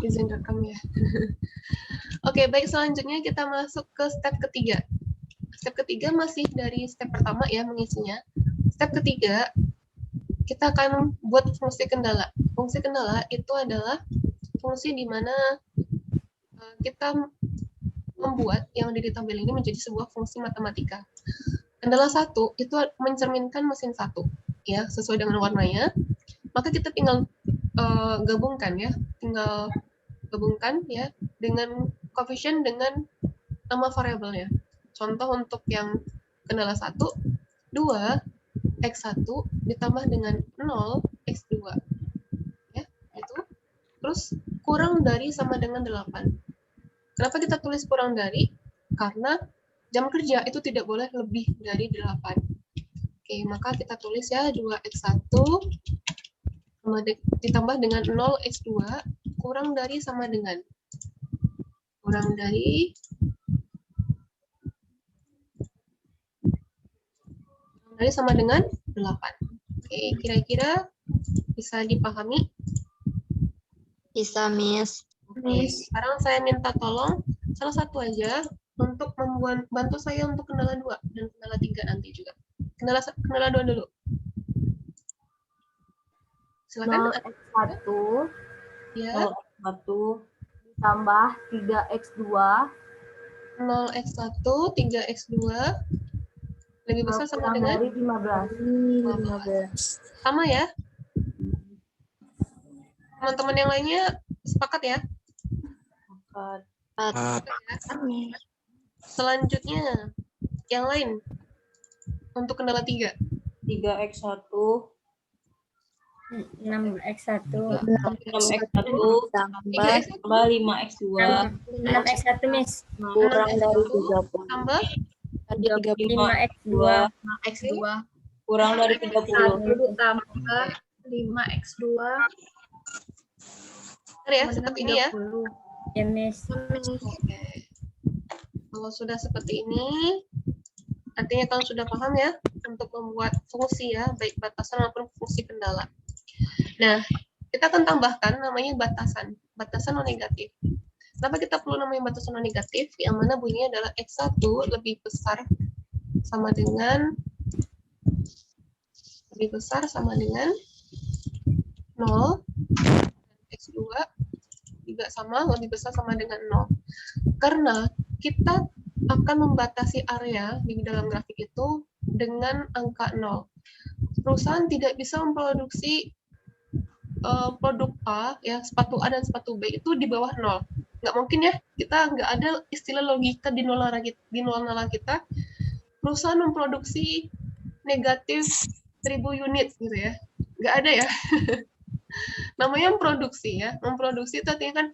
izin rekam ya. Oke, baik, selanjutnya kita masuk ke step ketiga. Step ketiga masih dari step pertama ya mengisinya. Step ketiga, kita akan buat fungsi kendala. Fungsi kendala itu adalah fungsi di mana kita membuat yang ada di tabel ini menjadi sebuah fungsi matematika. Kendala 1 itu mencerminkan mesin 1 ya, sesuai dengan warnanya. Maka kita tinggal gabungkan ya, dengan koefisien dengan nama variabelnya. Contoh untuk yang kendala 1, 2 X1 ditambah dengan 0 X2. Ya, itu. Terus kurang dari sama dengan 8. Kenapa kita tulis kurang dari? Karena jam kerja itu tidak boleh lebih dari 8. Oke, maka kita tulis ya 2X1 ditambah dengan 0X2 kurang dari sama dengan sama dengan 8. Oke, kira-kira bisa dipahami? Bisa, Miss. Oke, sekarang saya minta tolong salah satu aja untuk bantu saya untuk kendala 2 dan kendala 3 nanti juga. Kendala 2 dulu. Silakan. 0x1 Ya. 0x1 ditambah 3x2 0x1 3x2 lebih besar sama dengan dari 15. sama ya. Teman-teman yang lainnya sepakat ya? Selanjutnya yang lain untuk kendala 3. 3x1 6x1 tambah 5x2 6x1 Miss kurang dari 30 tambah 5x2 kurang dari 30 tambah 5x2 ya, seperti ini ya. ya Miss. Oke. Kalau sudah seperti ini artinya kalian sudah paham ya untuk membuat fungsi ya, baik batasan maupun fungsi kendala. Nah, kita akan tambahkan namanya batasan non negatif. Kenapa kita perlu namanya batasan non negatif? Yang mana bunyinya adalah X1 lebih besar sama dengan 0, X2 juga sama, lebih besar sama dengan 0. Karena kita akan membatasi area di dalam grafik itu dengan angka 0. Perusahaan tidak bisa memproduksi produk A, ya sepatu A dan sepatu B itu di bawah 0. Nggak mungkin ya, kita nggak ada istilah logika di nol nalar kita. Perusahaan memproduksi negatif 1000 unit gitu ya, nggak ada ya. Namanya memproduksi ya, memproduksi itu artinya kan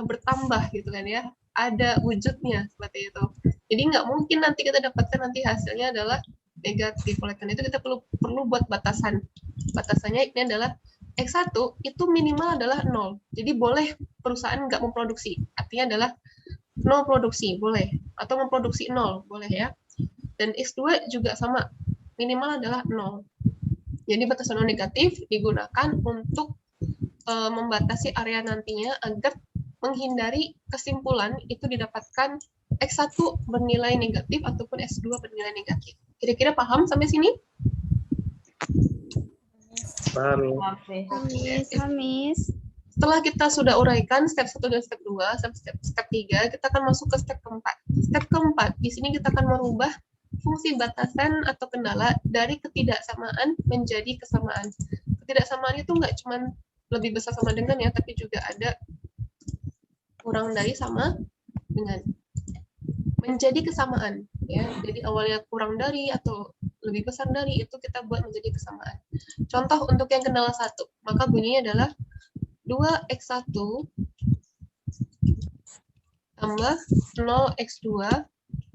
bertambah gitu kan ya, ada wujudnya seperti itu. Jadi nggak mungkin nanti kita dapatkan nanti hasilnya adalah negatif. Oleh karena itu kita perlu buat batasan. Batasannya ini adalah X1 itu minimal adalah 0. Jadi boleh perusahaan nggak memproduksi. Artinya adalah 0 produksi, boleh. Atau memproduksi 0, boleh ya. Dan X2 juga sama, minimal adalah 0. Jadi batasan non negatif digunakan untuk membatasi area nantinya agar menghindari kesimpulan itu didapatkan X1 bernilai negatif ataupun X2 bernilai negatif. Kira-kira paham sampai sini? Paham. Setelah kita sudah uraikan step 1 dan step 2, step 3, kita akan masuk ke step keempat. Step keempat, di sini kita akan merubah fungsi batasan atau kendala dari ketidaksamaan menjadi kesamaan. Ketidaksamaan itu nggak cuma lebih besar sama dengan ya, tapi juga ada kurang dari sama dengan. Menjadi kesamaan ya. Jadi awalnya kurang dari atau lebih besar dari itu kita buat menjadi kesamaan. Contoh untuk yang kendala 1, maka bunyinya adalah 2x1 tambah 0x2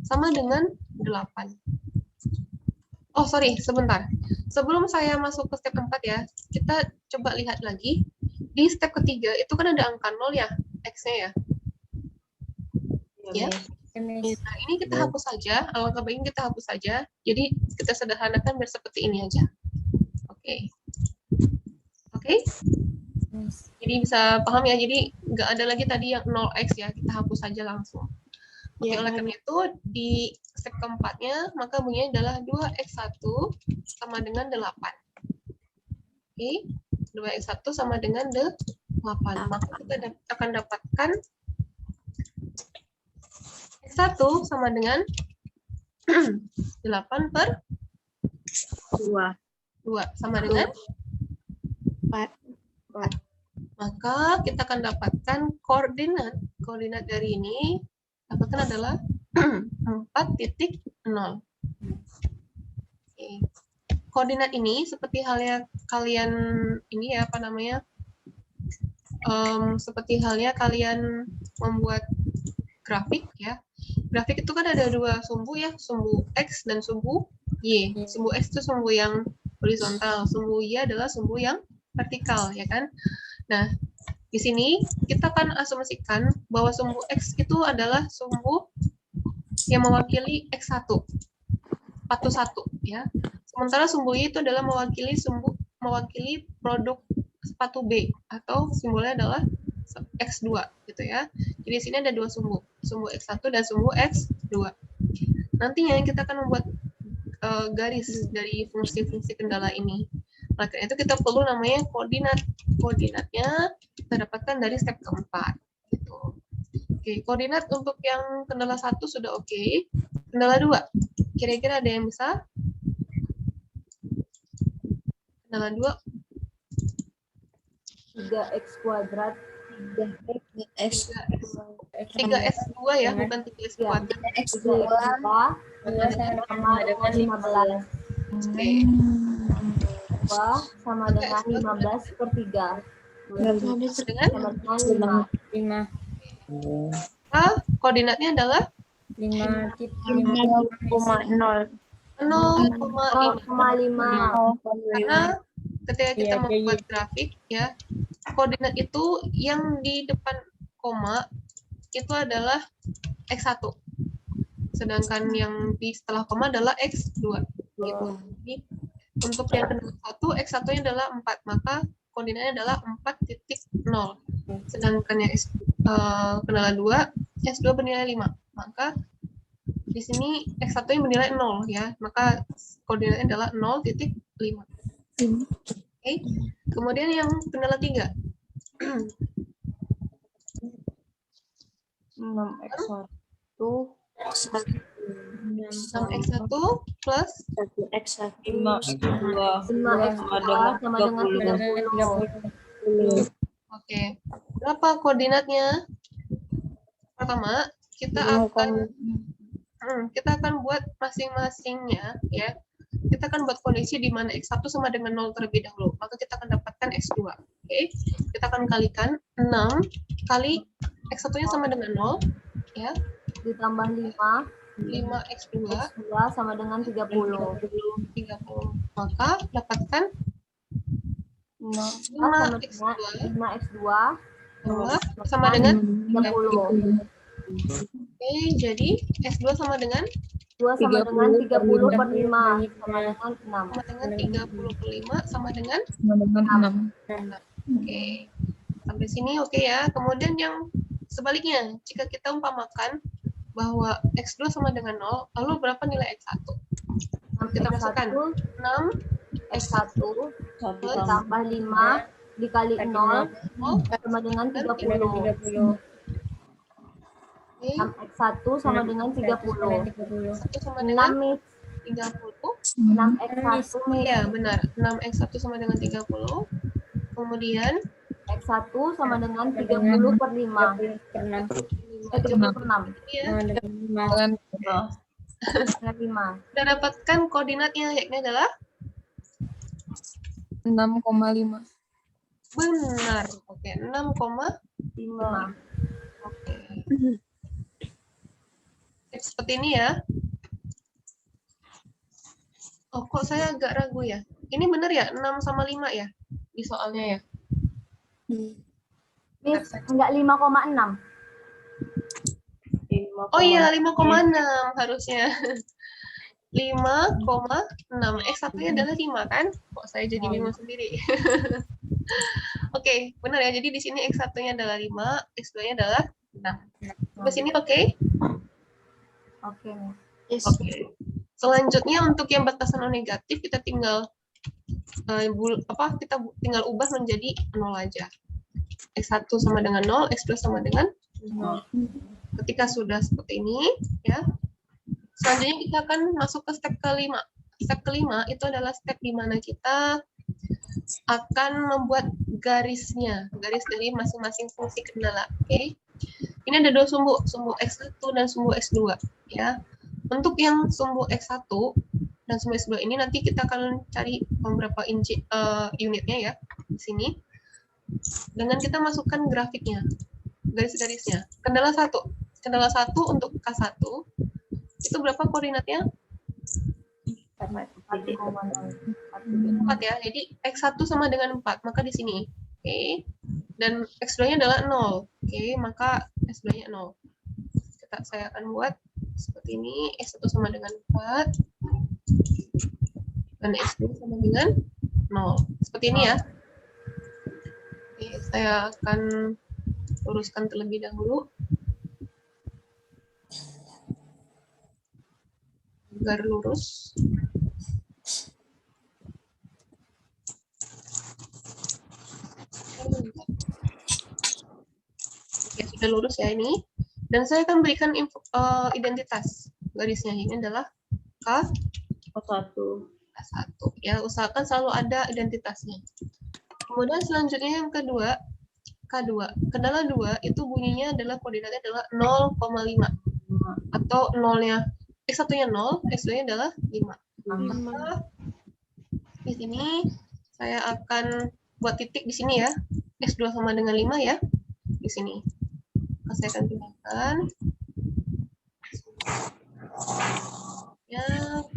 sama dengan 8. Oh, sorry, sebentar. Sebelum saya masuk ke step 4 ya, kita coba lihat lagi. Di step ketiga, itu kan ada angka 0 ya, X-nya ya. Ya. Nah, ini kita hapus saja, alangkah baiknya kita hapus saja. Jadi, kita sederhanakan biar seperti ini aja. Oke. Oke? Miss. Jadi bisa paham ya, jadi nggak ada lagi tadi yang 0x ya, kita hapus saja langsung. Oke, oleh karena itu di step keempatnya, maka bunyinya adalah 2x1 sama dengan 8. Oke, 2x1 sama dengan 8. Maka kita akan dapatkan x1 sama dengan 8 per 2 sama dengan 4. Maka kita akan dapatkan koordinat dari ini dapatkan adalah 4.0. Oke. Koordinat ini seperti halnya kalian ini ya, apa namanya, seperti halnya kalian membuat grafik ya. Grafik itu kan ada dua sumbu ya, sumbu X dan sumbu Y. Sumbu X itu sumbu yang horizontal, sumbu Y adalah sumbu yang vertikal ya kan. Nah, di sini kita akan asumsikan bahwa sumbu X itu adalah sumbu yang mewakili X1, sepatu 1 ya. Sementara sumbu Y itu adalah mewakili produk sepatu B atau simbolnya adalah X2 gitu ya. Jadi di sini ada dua sumbu X1 dan sumbu X2. Nantinya kita akan membuat garis dari fungsi-fungsi kendala ini. Maka itu kita perlu namanya koordinat. Koordinatnya kita dapatkan dari step keempat. Gitu. Oke, koordinat untuk yang kendala 1 sudah oke. Kendala 2, kira-kira ada yang bisa? Kendala 2. 3x kuadrat 3x2 ya, bukan 3x kuadrat. 3x2 sama dengan 15. Oke. 2 sama dengan 15 per 3. Dengan Sama dengan 5. Koordinatnya adalah 5,0. 0,5. Karena ketika kita membuat grafik ya, koordinat itu yang di depan koma itu adalah X1. Sedangkan yang di setelah koma adalah X2 gitu. Jadi untuk yang kedua 1, X1-nya adalah 4, maka koordinatnya adalah 4.0. Sedangkan yang kendala 2, S2 bernilai 5. Maka di sini X1-nya bernilai 0 ya, maka koordinatnya adalah 0.5. Oke. Kemudian yang kendala 3. 6x1 6x1 plus 5x2 sama dengan 30. Oke. Berapa koordinatnya? Pertama, kita akan buat masing-masingnya ya. Kita akan buat kondisi di mana X1 sama dengan 0 terlebih dahulu. Maka kita akan dapatkan X2. Oke. Kita akan kalikan 6 kali X1-nya sama dengan 0 ya. Ditambah 5x2 sama dengan 30. Maka dapatkan 5x2 sama dengan 30. Oke, jadi S2 sama dengan 2 sama dengan 30 per 5 sama dengan 6. sama dengan 30 per 5 sama dengan 6. Oke. Sampai sini oke ya. Kemudian yang sebaliknya, jika kita umpamakan bahwa X2 sama dengan 0, lalu berapa nilai X1? Kita masukkan 6 X1 ditambah 5 dikali 0 sama dengan 30. 6x1 sama dengan 30. 1 sama dengan 30. 6x1 Ya, benar. 6x1 sama dengan 30. Kemudian x1 sama dengan 30 per 5. 30 per 6. ya, Dengan 5. kita dapatkan koordinatnya yakni adalah 6,5. benar. Oke, 6,5. 5. Oke. Seperti ini ya. Oh, kok saya agak ragu ya? Ini benar ya? 6 sama 5 ya? Di soalnya ya? Miss, enggak 5,6. Oh iya, 5,6 harusnya. 5,6. X1-nya adalah 5 kan? Kok saya jadi bingung sendiri. Oke, benar ya. Jadi di sini X1-nya adalah 5, X2-nya adalah 6. Sampai sini oke? Oke, Miss. Yes. Oke. Selanjutnya untuk yang batasan non negatif kita tinggal kita tinggal ubah menjadi 0 aja. X1 sama dengan 0, X2 sama dengan 0. Ketika sudah seperti ini, ya. Selanjutnya kita akan masuk ke step kelima. Step kelima itu adalah step di mana kita akan membuat garisnya, garis dari masing-masing fungsi kendala. Oke. Ini ada dua sumbu X1 dan sumbu X2, ya. Untuk yang sumbu X1 dan sumbu X2 ini nanti kita akan cari beberapa unitnya ya di sini. Dengan kita masukkan grafiknya, garis-garisnya. Kendala 1 untuk K1 itu berapa koordinatnya? 4 ya. Jadi X1 sama dengan 4, maka di sini. Oke. Dan X2-nya adalah 0. Oke, maka X2-nya 0. Saya akan buat seperti ini. X1 sama dengan 4. Dan X2 sama dengan 0. Seperti ini ya. Oke, saya akan luruskan terlebih dahulu. Agar lurus. Oke, sudah lurus ya ini. Dan saya akan berikan identitas garisnya. Ini adalah K1. Ya, usahakan selalu ada identitasnya. Kemudian selanjutnya yang kedua, K2. Kendala 2 itu bunyinya adalah koordinatnya adalah 0,5. Atau 0-nya X1-nya 0, X2-nya adalah 5. Maka di sini saya akan buat titik di sini ya. X2 sama dengan 5 ya. Di sini. Saya akan pindahkan. Ya,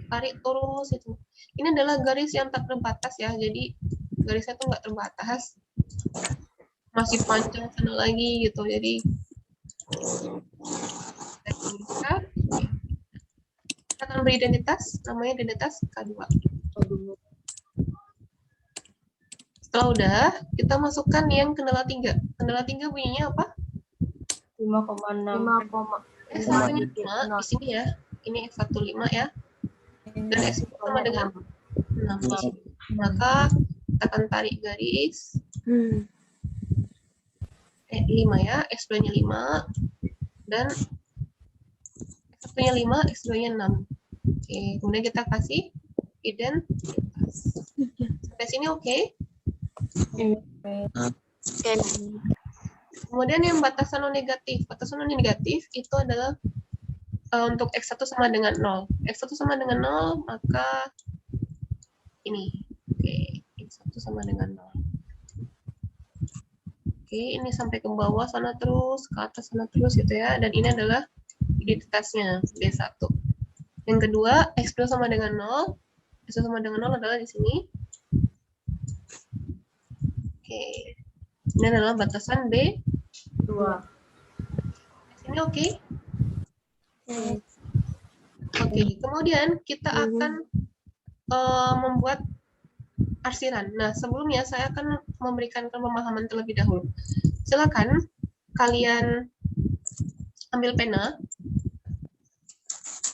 tarik terus itu. Ini adalah garis yang tak terbatas ya. Jadi garisnya tuh nggak terbatas. Masih panjang sana lagi gitu. Jadi kita akan beri identitas, namanya identitas K2. Setelah udah, kita masukkan yang kendala 3. Kendala 3 bunyinya apa? 5,6. X1-nya 5 di sini ya. Ini X1 5 ya. Dan X2 sama dengan 6 di sini. Maka kita akan tarik garis. 5 ya, X2-nya 5. Dan X1-nya 5, X2-nya 6. Oke, kemudian kita kasih identitas. Sampai sini oke? Kemudian yang batasan non negatif. Batasan non negatif itu adalah untuk X1 sama dengan 0. X1 sama dengan 0, maka ini. Oke, X1 sama dengan 0. Oke, ini sampai ke bawah sana terus, ke atas sana terus gitu ya. Dan ini adalah identitasnya, D1. Yang kedua, X2 sama dengan 0. X2 sama dengan 0 adalah di sini. Oke. Ini adalah batasan D2. Ini oke? Oke, kemudian kita akan membuat arsiran. Nah, sebelumnya saya akan memberikan pemahaman terlebih dahulu. Silakan kalian ambil pena.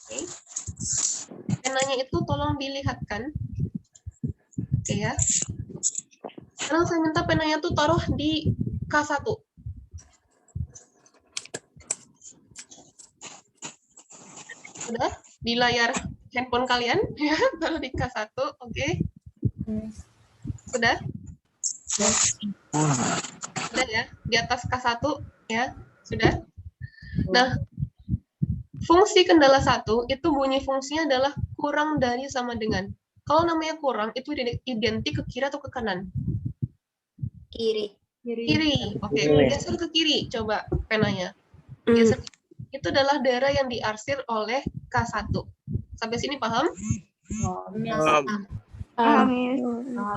Oke. Penanya itu tolong dilihatkan. Oke ya. Sekarang saya minta penanya tuh taruh di K1. Sudah di layar handphone kalian ya, taruh di K1, oke. Sudah? Sudah ya, di atas K1 ya, sudah. Nah, fungsi kendala 1 itu bunyi fungsinya adalah kurang dari sama dengan. Kalau namanya kurang itu identik ke kiri atau ke kanan? Kiri. Kiri. Oke, geser ke kiri coba penanya. Geser. Itu adalah daerah yang diarsir oleh K1. Sampai sini paham?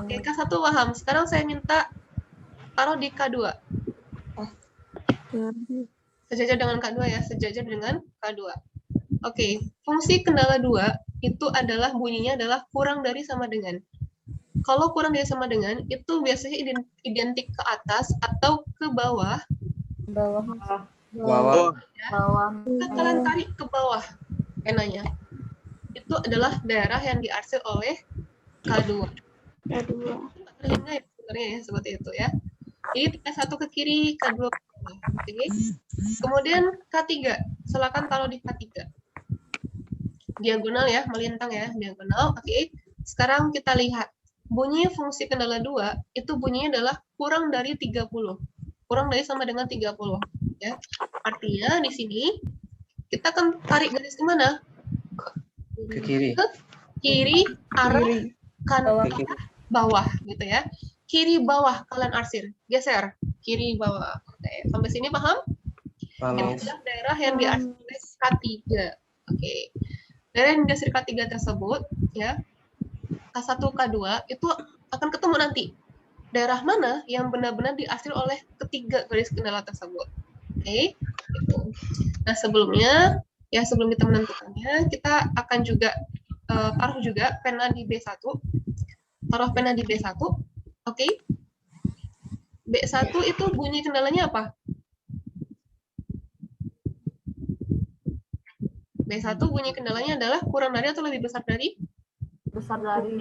Oke, K1 paham. Sekarang saya minta taruh di K2. Sejajar dengan K2 ya, sejajar dengan K2. Oke, fungsi kendala 2 itu adalah bunyinya adalah kurang dari sama dengan. kalau kurang dari sama dengan itu biasanya identik ke atas atau ke bawah. Bawah. Bawah. Kita kalian tarik ke bawah penanya. Itu adalah daerah yang diarsir oleh K2. Terlihat ya sebenarnya ya seperti itu ya. Jadi K1 ke kiri, K2 ke bawah. Oke. Kemudian K3, silakan taruh di K3. Diagonal ya, melintang ya, diagonal. Oke. Sekarang kita lihat. Bunyi fungsi kendala 2 itu bunyinya adalah kurang dari 30. Kurang dari sama dengan 30 ya. Artinya di sini kita akan tarik garis ke mana? Ke kiri. Ke kiri arah kanan Ke kiri. bawah gitu ya. Kiri bawah kalian arsir. Geser kiri bawah. Oke, sampai sini paham? Paham, Ini Miss? adalah daerah yang diarsir oleh K3. Oke. Daerah yang diarsir K3 tersebut ya. K1, K2 itu akan ketemu nanti. Daerah mana yang benar-benar diarsir oleh ketiga garis kendala tersebut. Oke. Gitu. Nah, sebelumnya ya sebelum kita menentukannya, kita akan juga taruh juga pena di B1. Taruh pena di B1. Oke. B1 itu bunyi kendalanya apa? B1 bunyi kendalanya adalah kurang dari atau lebih besar dari? Besar dari.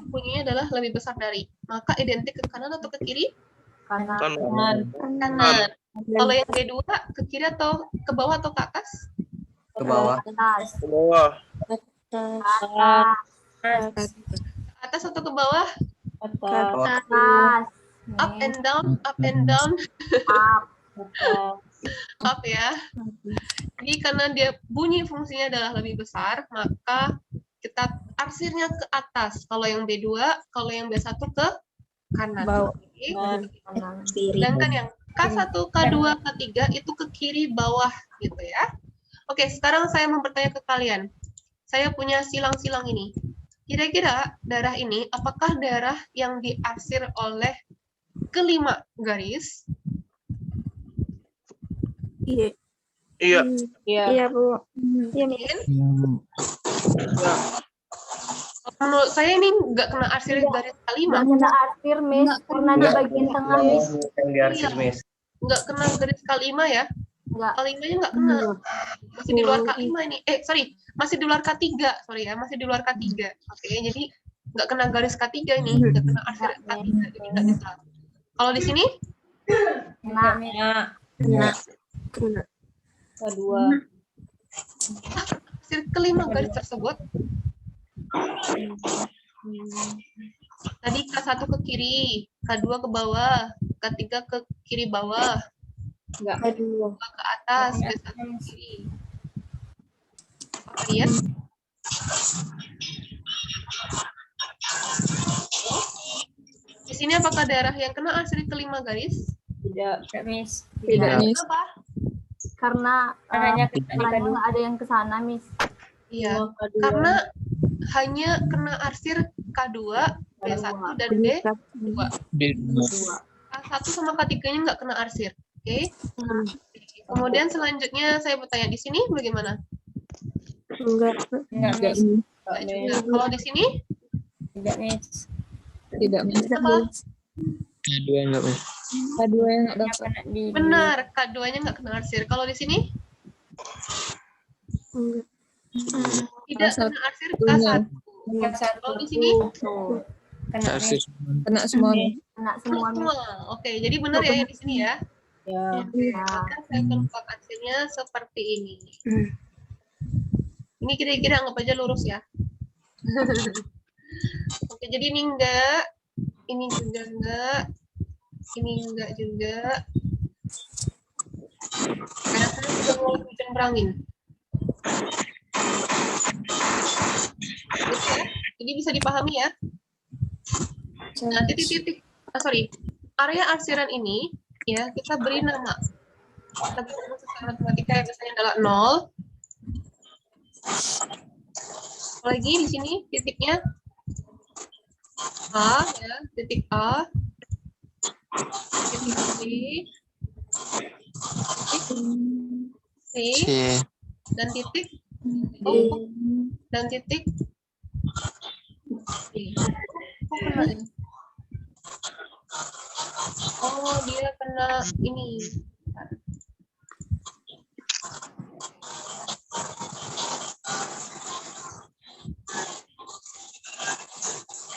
Bunyinya adalah lebih besar dari. Maka identik ke kanan atau ke kiri? Kanan. Kanan. Kalau yang B2 ke kiri atau ke bawah atau ke atas? Ke bawah. Atas. Ke bawah. Atas. Ke atas atau ke bawah? Atas. Up and down, up and down, Up. up ya. Jadi karena dia bunyi fungsinya adalah lebih besar, maka kita arsirnya ke atas. Kalau yang B2, kalau yang B1 ke kanan. Oke. Kanan. Sedangkan yang K1, K2, K3 itu ke kiri bawah gitu ya. Oke, sekarang saya mempertanya ke kalian. Saya punya silang-silang ini. Kira-kira daerah ini apakah daerah yang diarsir oleh kelima garis? Iya. Iya, Bu. Menurut saya ini nggak kena arsir garis kelima. Nggak kena arsir, Miss. Karena di bagian tengah, Miss. Yang diarsir, Miss. Nggak kena garis kelima ya. Nggak. Kelimanya nggak kena. Masih di luar K5 ini. Masih di luar K3. Sorry ya, masih di luar K3. Oke, jadi nggak kena garis K3 ini. Nggak kena arsir K3. Jadi nggak bisa. Kalau di sini? Kena. Kedua. Arsir kelima garis tersebut. Tadi K1 ke kiri, K2 ke bawah, K3 ke kiri bawah, Enggak. K2 ke atas, K1 ke kiri. Apa ya? Di sini apakah daerah yang kena arsir kelima garis? Tidak, Miss. Tidak, Miss. Kenapa? Karena Hanya karena nggak ada yang ke sana, Miss. Iya, karena hanya kena arsir K2, B1 dan B2. K1 sama K3-nya nggak kena arsir. Oke. Kemudian selanjutnya saya bertanya di sini bagaimana? Enggak, Miss. Nggak juga. Kalau di sini Tidak, Miss. Tidak, Miss. apa? Kedua enggak, Miss. Kedua yang enggak dapat. Benar, K2-nya nggak kena arsir. Kalau di sini tidak kena arsir K1. Kalau di sini Kena, Miss. Kena semua. Kena semua, Miss. semua. Oke, jadi benar ya yang di sini ya. Ya. Maka saya akan buat hasilnya seperti ini. Ini kira-kira anggap aja lurus ya. Oke, jadi ini enggak, ini juga enggak, ini enggak juga. Karena saya sudah mulai hujan berangin. Oke, ya. Jadi bisa dipahami ya. Nah, titik-titik, area arsiran ini ya kita beri nama. Kita beri nama secara matematika yang biasanya adalah 0. Lagi di sini titiknya A ya, titik A, titik B, titik C, dan titik O, dan titik Oke. Kok kena ya? Oh, dia kena ini.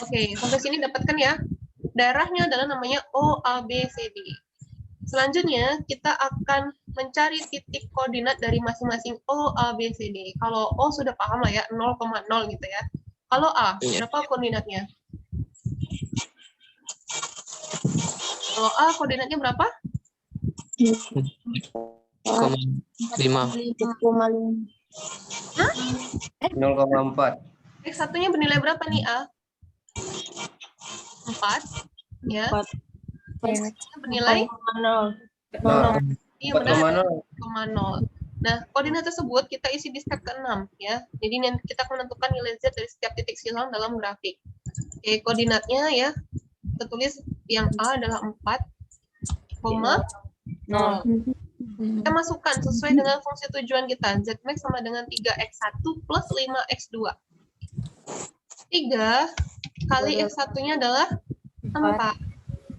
Oke, sampai sini dapatkan ya. Daerahnya adalah namanya OABCD. Selanjutnya, kita akan mencari titik koordinat dari masing-masing OABCD. Kalau O sudah paham lah ya, 0,0 gitu ya. Kalau A, berapa koordinatnya? Kalau A, koordinatnya berapa? 5. 0,4. X1-nya bernilai berapa nih, A? 4. Ya. X1-nya bernilai 0. iya benar 4,0. 0,0. Nah, koordinat tersebut kita isi di step ke-6 ya. Jadi nanti kita akan menentukan nilai Z dari setiap titik silang dalam grafik. Oke, koordinatnya ya. Kita tulis yang A adalah 4, 0. Kita masukkan sesuai dengan fungsi tujuan kita. Z max sama dengan 3x1 plus 5x2. 3 kali x1-nya adalah 4.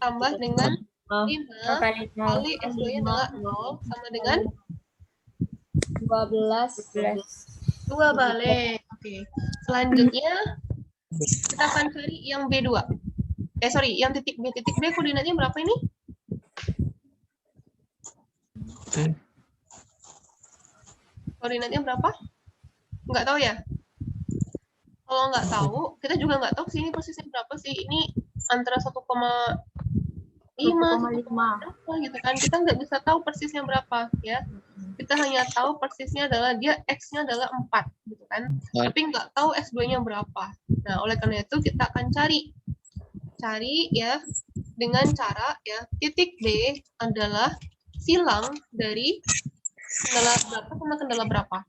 Tambah dengan 5 kali x2-nya adalah 0 sama dengan 12. 2 balik. Oke. Selanjutnya kita akan cari yang B2. Yang titik B. Titik B koordinatnya berapa ini? Koordinatnya berapa? Nggak tahu ya? Kalau nggak tahu, kita juga nggak tahu sini persisnya berapa sih. Ini antara 1,5 berapa gitu kan. Kita nggak bisa tahu persisnya berapa ya. Kita hanya tahu persisnya adalah dia X-nya adalah 4 gitu kan. Tapi nggak tahu X2-nya berapa. Nah, oleh karena itu kita akan cari ya dengan cara ya titik B adalah silang dari kendala berapa sama kendala berapa.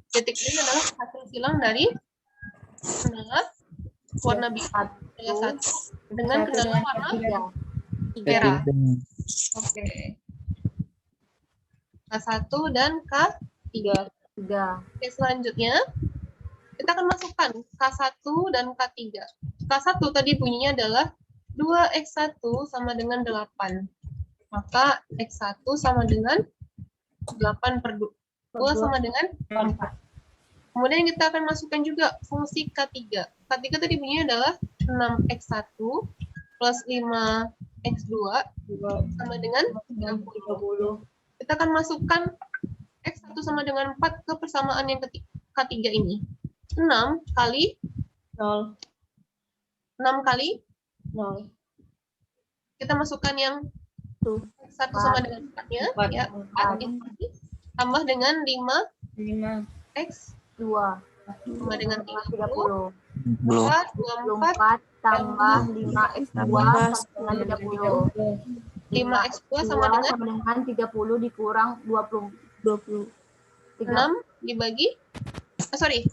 Titik B adalah hasil silang dari kendala warna biru kendala 1 dengan kendala warna merah. Oke. K1 dan K3. Oke, selanjutnya kita akan masukkan K1 dan K3. K1 tadi bunyinya adalah 2x1 sama dengan 8. Maka x1 sama dengan 8 per 2 sama dengan 4. Kemudian kita akan masukkan juga fungsi K3. K3 tadi bunyinya adalah 6x1 plus 5x2 sama dengan 30. Kita akan masukkan x1 sama dengan 4 ke persamaan yang K3 ini. 6 kali 0. 6 kali 0. kita masukkan yang 1 sama dengan 4-nya, ya, 4 ini tambah dengan 5x2 sama dengan 30. Maka 24 tambah 5x2 sama dengan 30. 5x2 sama dengan 30 dikurang 20. 6 dibagi 26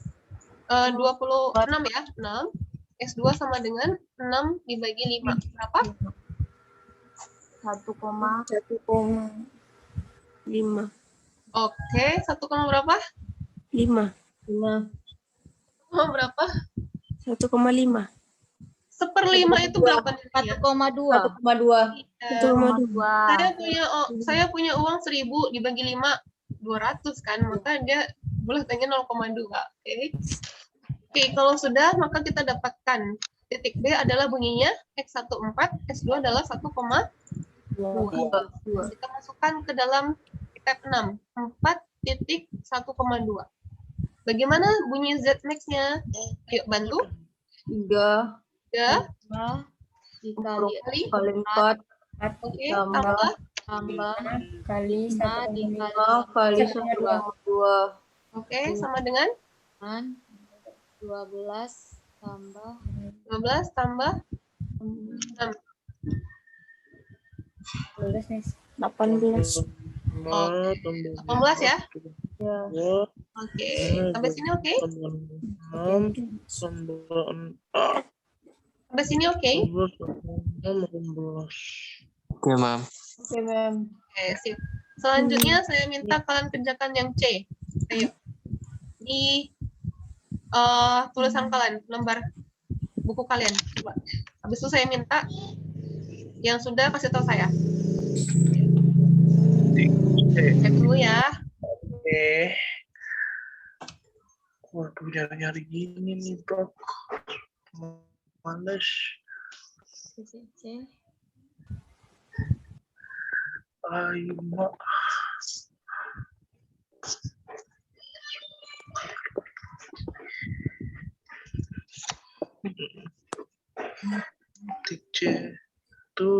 ya, 6 x2 sama dengan 6 dibagi 5. Berapa? 1,5. Oke, 1, berapa? 5. Berapa? 1,5. 1/5 itu berapa? 1,2. Saya punya uang 1.000 dibagi 5 200 kan, maka dia boleh tanya 0,2. Oke, kalau sudah maka kita dapatkan titik B adalah bunyinya x1 4, x2 adalah 1,2. Kita masukkan ke dalam step 6, 4.1,2. Bagaimana bunyi Z max-nya? Ayo bantu. 3 kali 4 Oke, tambah kali 5 kali 1,2. Oke, sama dengan 12 tambah 12 tambah 6. 18. 18 ya? Oke, sampai sini oke? Sampai sini oke? Oke, Mam. Oke, Mem. Oke, sip. Selanjutnya saya minta kalian kerjakan yang C. Ayo. Di tulisan kalian, lembar buku kalian. Coba. Habis itu saya minta yang sudah kasih tahu saya. Cek dulu ya. Oke. Waduh, nyari-nyari gini nih, Bro. Males. Ayo, Mak. Titik C itu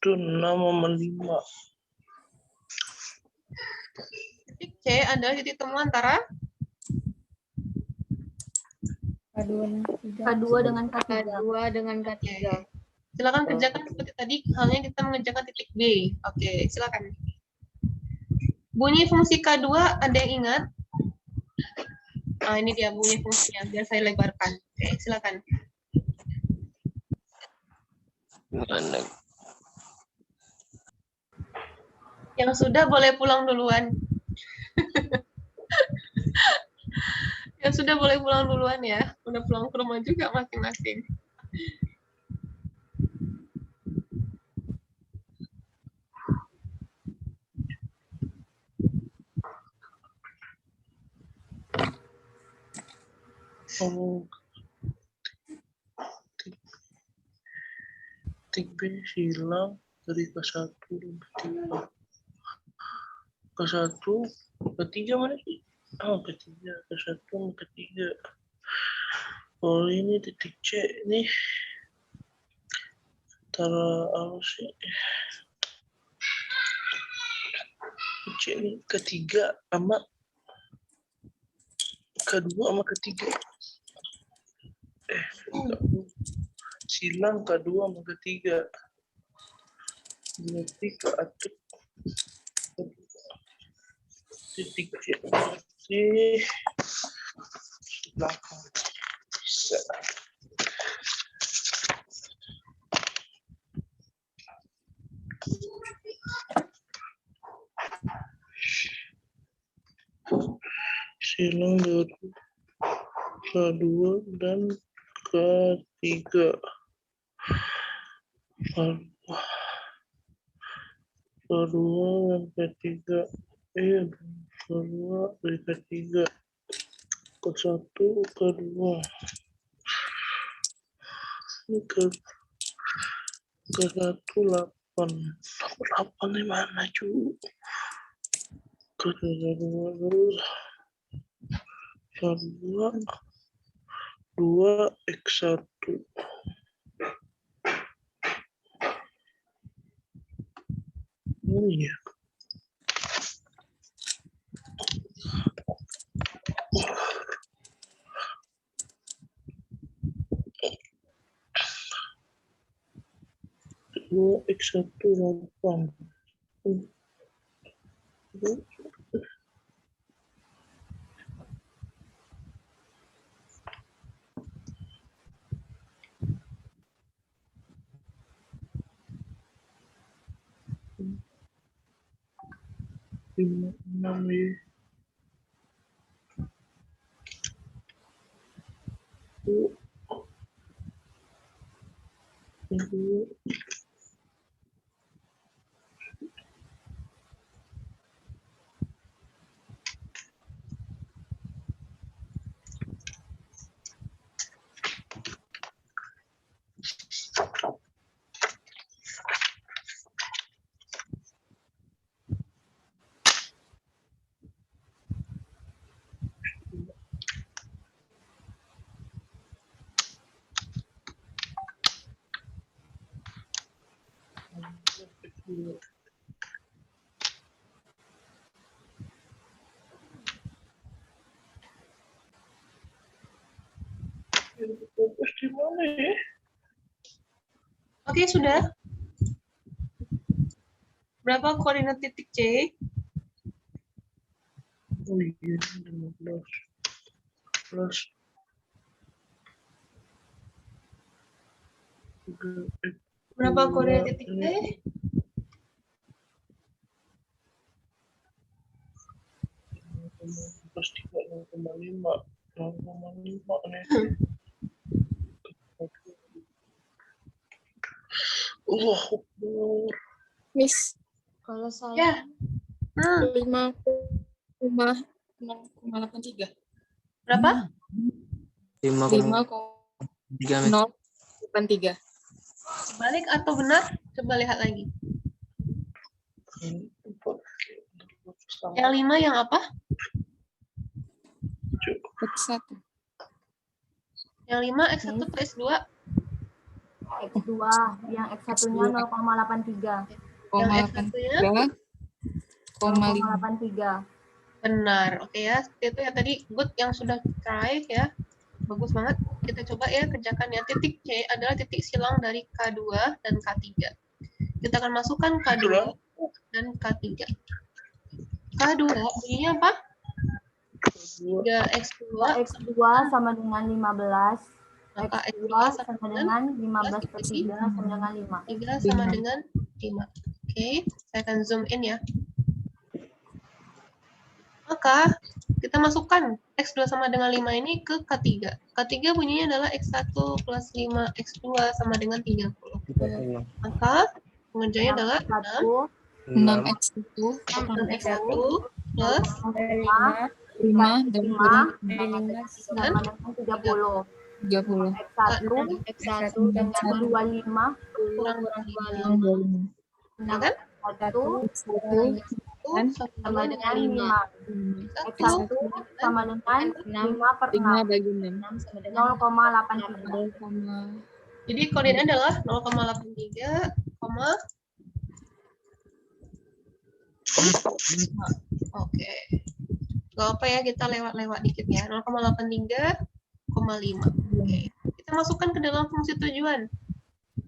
6 sama 5. Titik C adalah titik temu antara K2 dengan K3. K2 dengan K3. silakan kerjakan seperti tadi, halnya kita mengerjakan titik B. Oke, silakan. Bunyi fungsi K2 ada yang ingat? Nah, ini dia bunyi fungsinya, biar saya lebarkan. Oke, silakan. Yang sudah boleh pulang duluan. Yang sudah boleh pulang duluan ya. Udah pulang ke rumah juga masing-masing. Oh, titik B hilang dari K1 dan K3. K1, K3 mana sih? Oh, K3, K1 sama K3. Oh, ini titik C nih. Antara apa sih? C ini K3 sama K2 sama K3. Silang K2 sama K3. Berarti keatur titik C masih belakang. Bisa. Silang dari K2 dan K3. K2 dan K3. K2 dari K3. K1, K2. Ini K1 8. 8 di mana, cu? K2 terus. K2 2 X1. Oh iya. Dua X1 8. Lima enam ya. Dua. Fokus di mana ya? Oke, sudah. Berapa koordinat titik C? Oh iya, 15 plus 3 Berapa koordinat titik C? plus 3 0,5 nih. Allahu Akbar. Miss, Kalau saya Ya. 5,083. Berapa? 5,3 Miss. 5,083. Balik atau benar? Coba lihat lagi. Yang 5 yang apa? X1. Yang 5 X1 atau X2? X2, yang X1-nya 0,83. Yang X1-nya 0,83. benar. Oke ya, itu ya tadi good yang sudah try ya. Bagus banget. Kita coba ya kerjakan ya. Titik C adalah titik silang dari K2 dan K3. Kita akan masukkan K2 dan K3. K2 bunyinya apa? 3X2 X2 sama dengan 15. maka X2 X2 sama dengan 15 per 3 sama dengan 5. 3 sama dengan 5. Oke, saya akan zoom in ya. Maka kita masukkan X2 sama dengan 5 ini ke K3. K3 bunyinya adalah X1 plus 5 X2 sama dengan 30. Maka pengerjanya adalah 6X1, 6X1 plus 5 dan 5 sama dengan 30. 30. X1 dengan 25 kurang 25. ya kan? 1 sama dengan 5. X1 sama dengan 5 per 5 6. bagi 6. 0,83. Jadi koordinatnya adalah 0,83, oke. Gak apa ya, kita lewat-lewat dikit ya. 0,83,5. Oke. Kita masukkan ke dalam fungsi tujuan.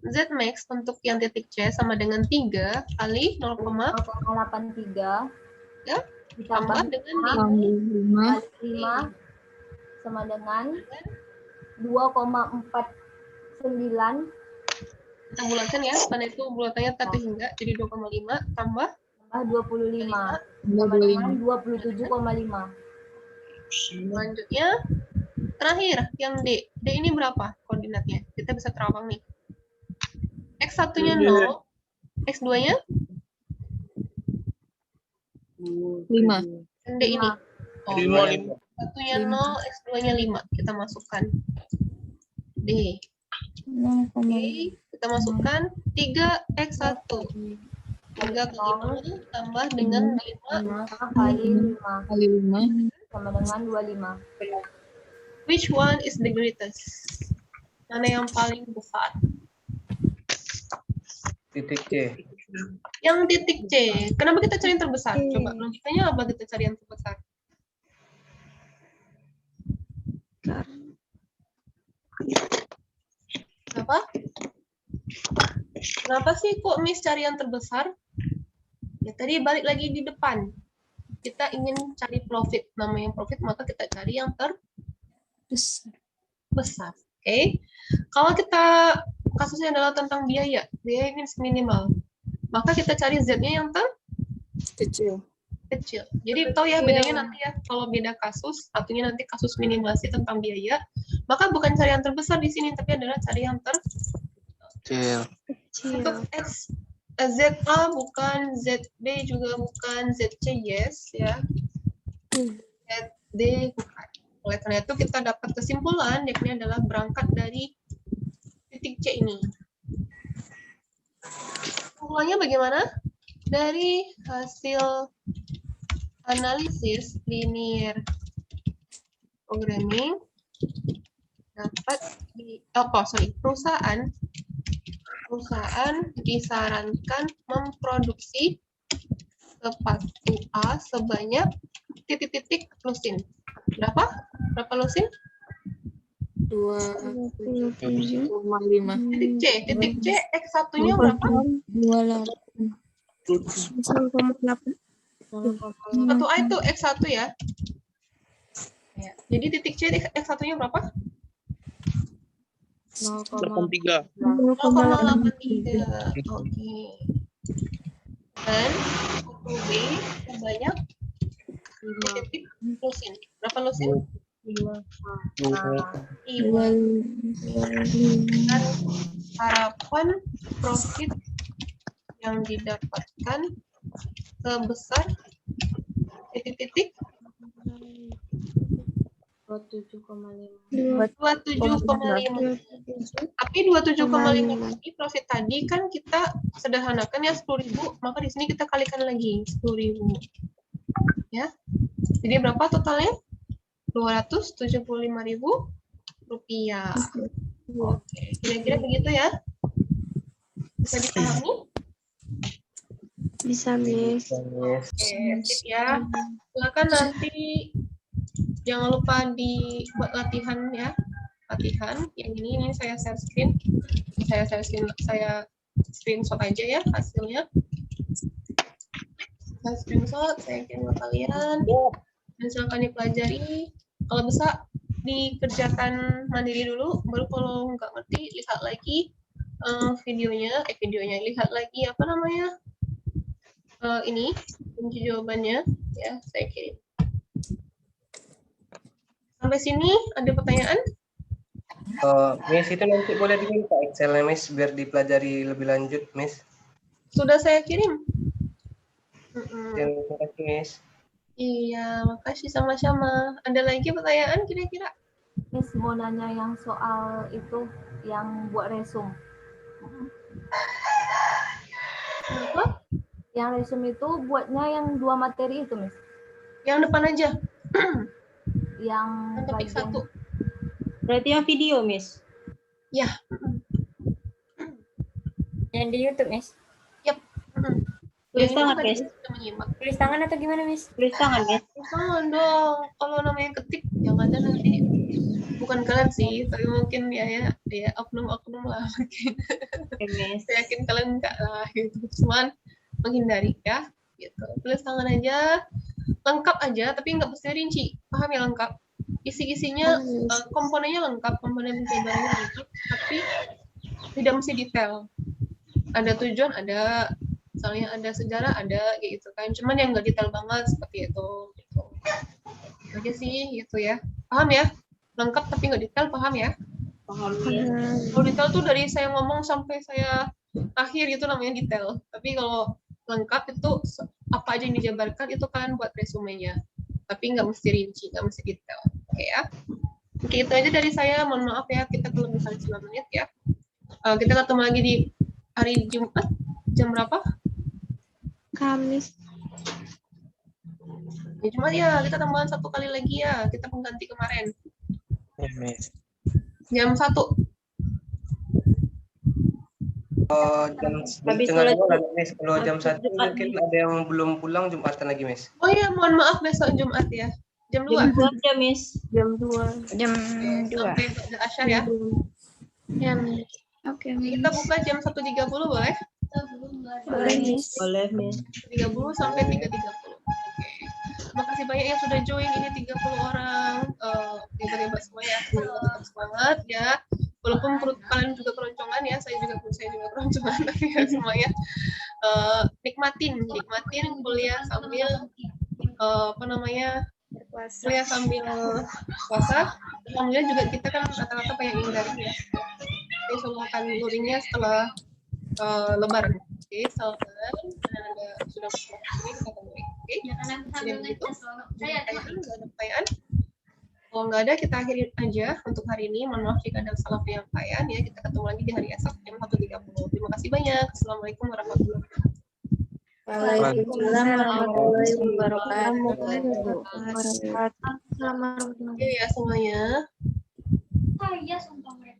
Z max untuk yang titik C sama dengan 3 kali 0,83 ya, ditambah tambah dengan 5 kali 5 sama dengan 2,49 kita bulatkan ya, karena itu bulatannya tapi hingga, jadi 2,5 tambah tambah 25 sama dengan 27,5. selanjutnya terakhir yang D. D ini berapa koordinatnya? Kita bisa terawang nih. X1-nya 0, X2-nya 5. D ini. Oh, 5. X1-nya 0, X2-nya 5. Kita masukkan D. Oke, kita masukkan 3X1. 3 kali 5 tambah dengan 5. 5 kali 5 Kali 5. sama dengan 25. Which one is the greatest? Mana yang paling besar? Titik C. Yang titik C. Kenapa kita cari yang terbesar? Coba logikanya apa kita cari yang terbesar? Kenapa? Kenapa sih kok Miss cari yang terbesar? Ya tadi balik lagi di depan. Kita ingin cari profit. Namanya profit, maka kita cari yang terbesar. Oke. Kalau kita kasusnya adalah tentang biaya minimal. Maka kita cari Z-nya yang Kecil. kecil. Jadi tahu ya bedanya nanti ya. Kalau beda kasus, satunya nanti kasus minimasi tentang biaya, maka bukan cari yang terbesar di sini, tapi adalah cari yang Kecil. Untuk ZA bukan, ZB juga bukan, ZC yes ya. ZD bukan. Oleh karena itu kita dapat kesimpulan yakni adalah berangkat dari titik C ini. Kesimpulannya bagaimana? Dari hasil analisis linear programming dapat perusahaan disarankan memproduksi sepatu A sebanyak titik-titik lusin. Berapa lusin? 2,5. Titik C X1-nya berapa? 28. Sepatu A itu X1 ya. Jadi titik C X1-nya berapa? 83. 0,83. Oke. Dan sepatu B sebanyak titik lusin. Berapa lusin? 5. Dan harapan profit yang didapatkan sebesar titik-titik 27,5. 27,5. Tapi 27,5 ini profit tadi kan kita sederhanakan ya 10.000, maka di sini kita kalikan lagi 10.000. Ya. Jadi berapa totalnya? 275.000 rupiah. Oke, kira-kira begitu ya. Bisa dipahami? Bisa, Miss. Miss. Oke, sip ya. Silakan nanti jangan lupa dibuat latihan ya. Latihan yang ini saya share screen. Saya screenshot aja ya hasilnya. Saya screenshot, saya kirim ke kalian. Dan silakan dipelajari. Kalau bisa dikerjakan mandiri dulu, baru kalau nggak ngerti lihat lagi videonya, lihat lagi apa namanya ini kunci jawabannya ya, saya kirim. Sampai sini ada pertanyaan? Miss itu nanti boleh diminta Excel-nya Miss biar dipelajari lebih lanjut Miss. Sudah saya kirim. Terima kasih Miss. Iya, makasih sama-sama. Ada lagi pertanyaan kira-kira? Miss mau nanya yang soal itu yang buat resume. Apa? Yang resume itu buatnya yang 2 materi itu, Miss. Yang depan aja. Yang Topik bagian 1. Berarti yang video, Miss. Ya. Yang di YouTube, Miss. Tulis Yang ini tangan, tadi Miss. sudah menyimak. Tulis tangan atau gimana, Miss? Tulis tangan, Miss. Jangan dong. Kalau namanya ketik, yang ada nanti bukan kalian sih, tapi mungkin ya oknum-oknum lah mungkin. Oke, Miss. Saya yakin kalian enggak lah gitu. Cuman menghindari ya. Gitu. Tulis tangan aja, lengkap aja, tapi nggak mesti rinci. Paham ya lengkap? Isi-isinya, komponennya lengkap, komponen penjabarannya lengkap, tapi tidak mesti detail. Ada tujuan, ada, misalnya ada sejarah, ada kayak gitu kan. Cuman yang nggak detail banget seperti itu. Gitu. Itu aja sih, gitu ya. Paham ya? Lengkap tapi nggak detail, paham ya? Paham, Miss. Kalau detail tuh dari saya ngomong sampai saya akhir itu namanya detail. Tapi kalau lengkap itu apa aja yang dijabarkan itu kalian buat resumenya. Tapi nggak mesti rinci, nggak mesti detail. Oke ya. Oke, itu aja dari saya. Mohon maaf ya, kita kelebihan 9 menit ya. Kita ketemu lagi di hari Jumat. Jam berapa? Kamis. Ya, Jumat ya, kita tambahan 1 kali lagi ya. Kita pengganti kemarin. Ya Miss. Jam 1. Jam Habis setengah sholat 2 ada Miss. Kalau jam 1 mungkin ada yang belum pulang Jumatan lagi Miss. Oh ya, mohon maaf besok Jumat ya. Jam 2. Jam 2 aja, Miss. jam 2. Jam Sampai Ba'da Asyar ya. Ya, Miss. Oke, Miss. Kita buka jam 1.30 boleh? Boleh, Miss. Boleh, Miss. 30 sampai 3.30. Oke. Terima kasih banyak yang sudah join, ini 30 orang. Hebat-hebat semua ya. Semoga tetap semangat ya. Walaupun perut kalian juga keroncongan ya, saya juga keroncongan, tapi ya semuanya nikmatin kuliah sambil kuliah sambil puasa. Alhamdulillah juga kita kan rata-rata banyak yang dari ya. Jadi semua akan luringnya setelah Lebaran. Oke, selamat. Ada sudah ini kita mulai. Oke, jadi begitu. Nggak ada pertanyaan. Kalau nggak ada, kita akhirin aja untuk hari ini. Mohon maaf jika ada salah penyampaian ya. Kita ketemu lagi di hari esok jam 1.30. Terima kasih banyak. Assalamualaikum warahmatullahi wabarakatuh. Waalaikumsalam warahmatullahi wabarakatuh. Assalamualaikum warahmatullahi wabarakatuh. Oke ya semuanya. Iya, sumpah mereka.